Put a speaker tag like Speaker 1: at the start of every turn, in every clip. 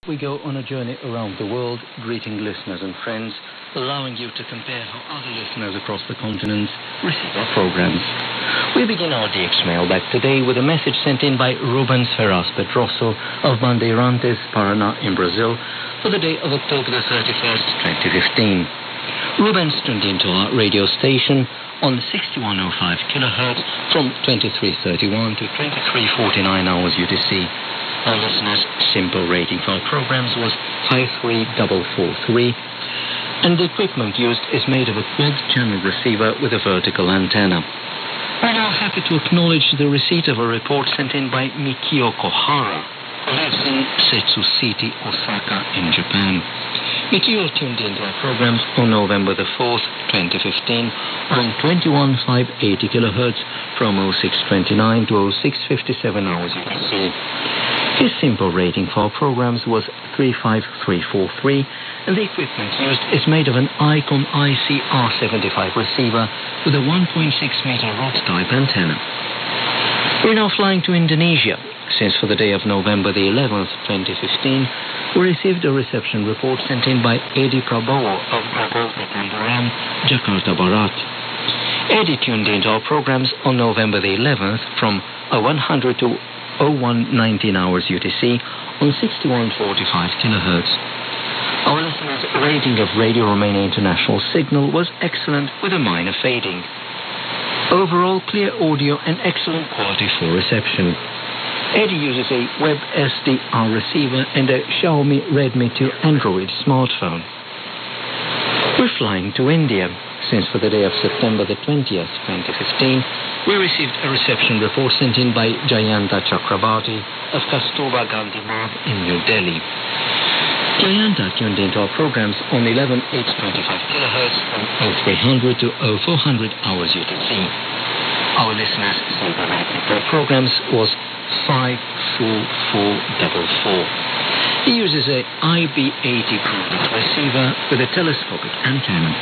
Speaker 1: We go on a journey around the world, greeting listeners and friends, allowing you to compare how other listeners across the continents receive our programs. We begin our DX Mailbag today with a message sent in by Rubens Ferraz Pedroso of Bandeirantes, Paraná in Brazil for the day of October the 31st, 2015. Rubens tuned into our radio station on 6105 kHz from 2331 to 2349 hours UTC. Our listeners' simple rating for our programs was 53443, and the equipment used is made of a quad-channel receiver with a vertical antenna. We're now happy to acknowledge the receipt of a report sent in by Mikio Kohara, who lives in Setsu City, Osaka, in Japan. Mikio tuned into our programs on November the 4th, 2015, on 21580 kHz from 0629 to 0657 hours UTC. His simple rating for our programs was 35343, and the equipment used is made of an Icon IC-R75 receiver with a 1.6-meter rod-type antenna. We're now flying to Indonesia, since for the day of November the 11th, 2015, we received a reception report sent in by Eddie Prabowo of Prabowo Petamburan, Jakarta Barat. Eddie tuned into our programs on November the 11th from 100 to 0119 hours UTC on 6145 kHz. Our listeners' rating of Radio Romania International signal was excellent with a minor fading. Overall, clear audio and excellent quality for reception. Eddie uses a Web SDR receiver and a Xiaomi Redmi 2 Android smartphone. We're flying to India, since for the day of September the 20th, 2015, we received a reception report sent in by Jayanta Chakrabarti of Kasturba Gandhi Marg in New Delhi. Jayanta tuned into our programs on 11825 kHz from 0300 to 0400 hours UTC. Our listeners' simple rating for programs was 54444. He uses a IB80 Bluetooth receiver with a telescopic antenna.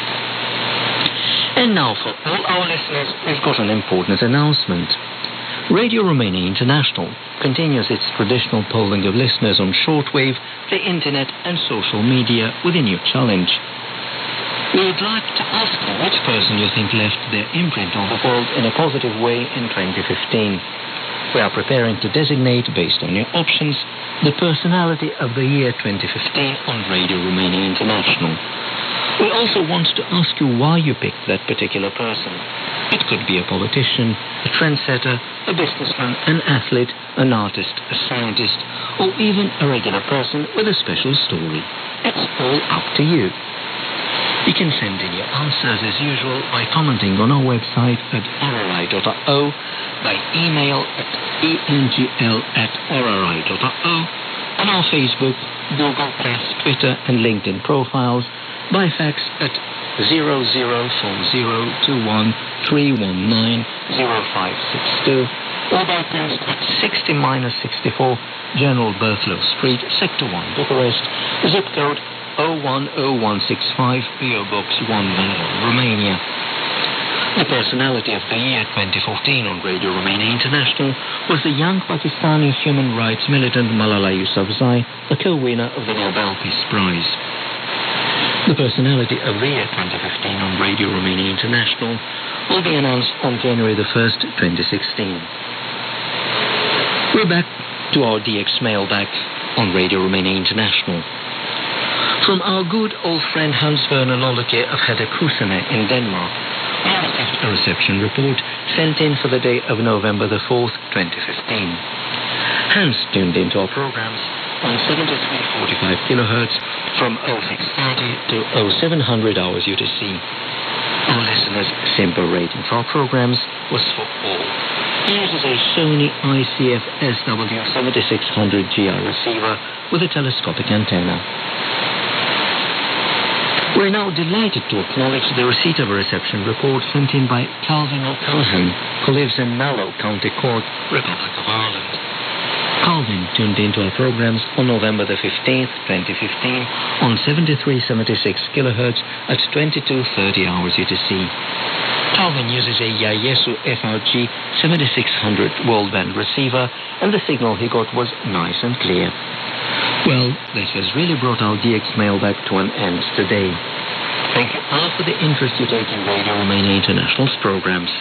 Speaker 1: And now for all our listeners, we've got an important announcement. Radio Romania International continues its traditional polling of listeners on shortwave, the internet and social media with a new challenge. We would like to ask you which person you think left their imprint on the world in a positive way in 2015. We are preparing to designate, based on your options, the personality of the year 2015 on Radio Romania International. We also want to ask you why you picked that particular person. It could be a politician, a trendsetter, a businessman, an athlete, an artist, a scientist, or even a regular person with a special story. It's all up to you. You can send in your answers as usual by commenting on our website at rri.io, by email at engl@rri.io, on our Facebook, Google+, Twitter and LinkedIn profiles, by fax at 00402131900562, or by post at 60-64 General Berthelot Street, Sector 1, Bucharest, zip code 01065, PO Box 111, Romania. The personality of the year 2014 on Radio Romania International was the young Pakistani human rights militant Malala Yousafzai, a co-winner of the Nobel Peace Prize. The personality of the year 2015 on Radio Romania International will be announced on January the 1st, 2016. We're back to our DX Mailbag on Radio Romania International. From our good old friend Hans Werner Lolleke of Hedekussene in Denmark, we received a reception report sent in for the day of November the 4th, 2015. Hans tuned into our programs on 7345 kHz from 0630 to 0700 hours UTC. Our listeners' simple rating for our programs was 4. He uses a Sony ICF SW7600GR receiver with a telescopic antenna. We're now delighted to acknowledge the receipt of a reception report sent in by Calvin O'Callaghan, who lives in Mallow, County Cork, Republic of Ireland. Calvin tuned into our programs on November the 15th, 2015, on 7376 kHz at 2230 hours UTC. Calvin uses a Yaesu FRG 7600 world band receiver, and the signal he got was nice and clear. Well, this has really brought our DX Mailbag to an end today. Thank you all for the interest you take in Radio Romania International's programs.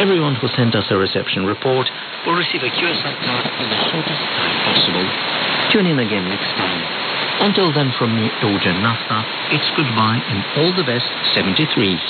Speaker 1: Everyone who sent us a reception report will receive a QSL card in the shortest time possible. Tune in again next time. Until then, from me, Eugen Nasta, it's goodbye and all the best, 73s.